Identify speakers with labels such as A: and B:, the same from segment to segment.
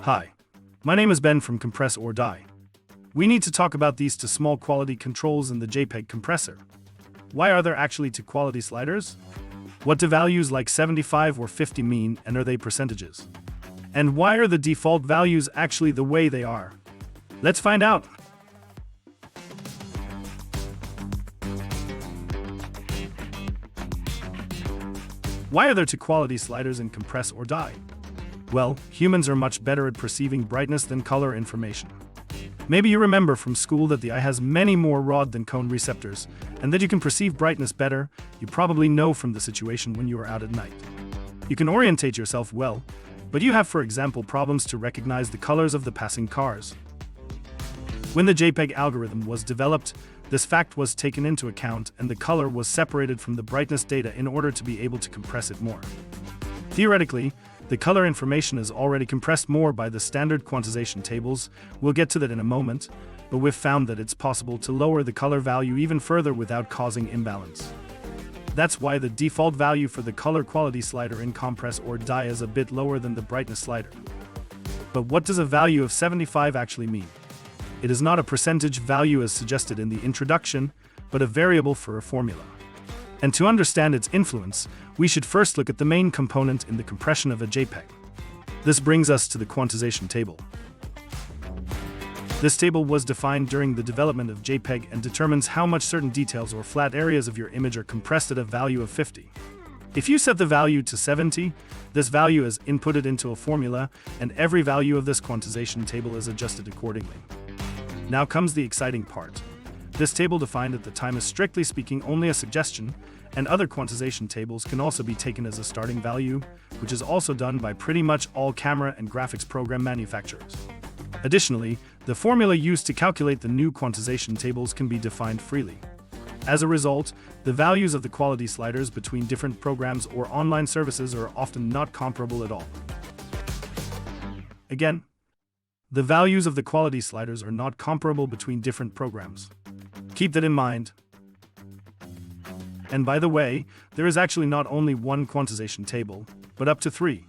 A: Hi, my name is Ben from Compress or Die. We need to talk about these to small quality controls in the JPEG compressor. Why are there actually two quality sliders? What do values like 75 or 50 mean, and are they percentages? And why are the default values actually the way they are? Let's find out. Why are there two quality sliders in Compress or Die? Well, humans are much better at perceiving brightness than color information. Maybe you remember from school that the eye has many more rod than cone receptors, and that you can perceive brightness better. You probably know from the situation when you are out at night. You can orientate yourself well, but you have, for example, problems to recognize the colors of the passing cars. When the JPEG algorithm was developed, this fact was taken into account and the color was separated from the brightness data in order to be able to compress it more. Theoretically, the color information is already compressed more by the standard quantization tables. We'll get to that in a moment, but we've found that it's possible to lower the color value even further without causing imbalance. That's why the default value for the color quality slider in Compress or Die is a bit lower than the brightness slider. But what does a value of 75 actually mean? It is not a percentage value as suggested in the introduction, but a variable for a formula. And to understand its influence, we should first look at the main component in the compression of a JPEG. This brings us to the quantization table. This table was defined during the development of JPEG and determines how much certain details or flat areas of your image are compressed at a value of 50. If you set the value to 70, this value is inputted into a formula, and every value of this quantization table is adjusted accordingly. Now comes the exciting part. This table defined at the time is strictly speaking only a suggestion, and other quantization tables can also be taken as a starting value, which is also done by pretty much all camera and graphics program manufacturers. Additionally, the formula used to calculate the new quantization tables can be defined freely. As a result, the values of the quality sliders between different programs or online services are often not comparable at all. Again, the values of the quality sliders are not comparable between different programs. Keep that in mind. And by the way, there is actually not only one quantization table, but up to three.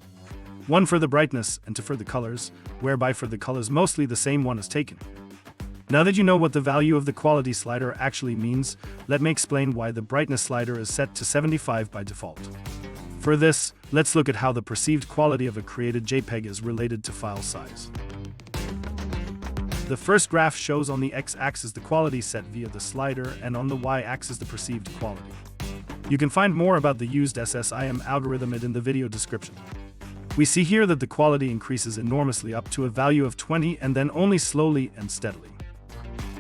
A: One for the brightness and two for the colors, whereby for the colors mostly the same one is taken. Now that you know what the value of the quality slider actually means, let me explain why the brightness slider is set to 75 by default. For this, let's look at how the perceived quality of a created JPEG is related to file size. The first graph shows on the x-axis the quality set via the slider and on the y-axis the perceived quality. You can find more about the used SSIM algorithm in the video description. We see here that the quality increases enormously up to a value of 20 and then only slowly and steadily.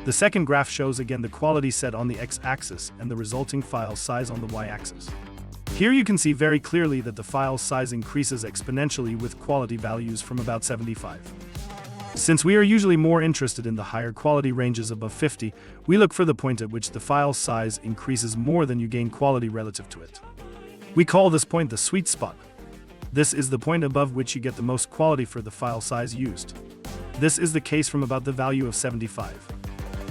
A: The second graph shows again the quality set on the x-axis and the resulting file size on the y-axis. Here you can see very clearly that the file size increases exponentially with quality values from about 75. Since we are usually more interested in the higher quality ranges above 50, we look for the point at which the file size increases more than you gain quality relative to it. We call this point the sweet spot. This is the point above which you get the most quality for the file size used. This is the case from about the value of 75.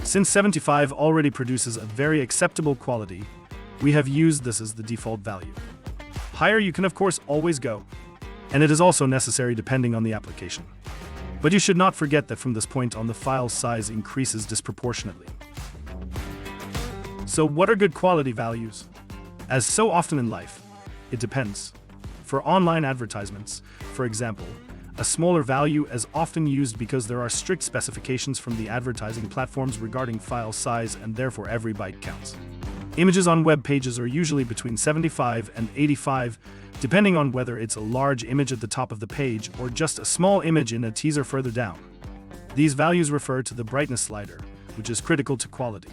A: Since 75 already produces a very acceptable quality, we have used this as the default value. Higher you can of course always go, and it is also necessary depending on the application. But you should not forget that from this point on the file size increases disproportionately. So what are good quality values? As so often in life, it depends. For online advertisements, for example, a smaller value is often used because there are strict specifications from the advertising platforms regarding file size, and therefore every byte counts. Images on web pages are usually between 75 and 85, depending on whether it's a large image at the top of the page or just a small image in a teaser further down. These values refer to the brightness slider, which is critical to quality.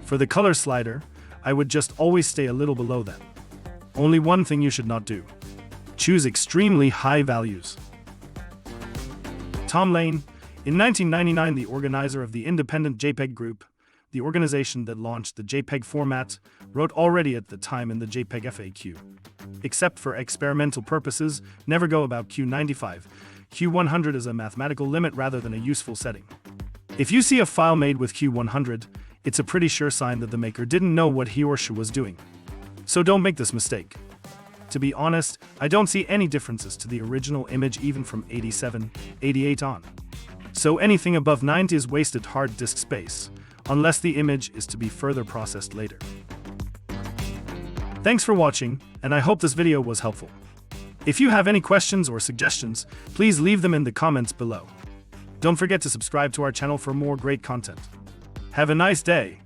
A: For the color slider, I would just always stay a little below that. Only one thing you should not do: choose extremely high values. Tom Lane, in 1999 the organizer of the independent JPEG group, the organization that launched the JPEG format, wrote already at the time in the JPEG FAQ. Except for experimental purposes, never go about Q95. Q100 is a mathematical limit rather than a useful setting. If you see a file made with Q100, it's a pretty sure sign that the maker didn't know what he or she was doing. So don't make this mistake. To be honest, I don't see any differences to the original image even from 87, 88 on. So anything above 90 is wasted hard disk space, unless the image is to be further processed later. Thanks for watching, and I hope this video was helpful. If you have any questions or suggestions, please leave them in the comments below. Don't forget to subscribe to our channel for more great content. Have a nice day.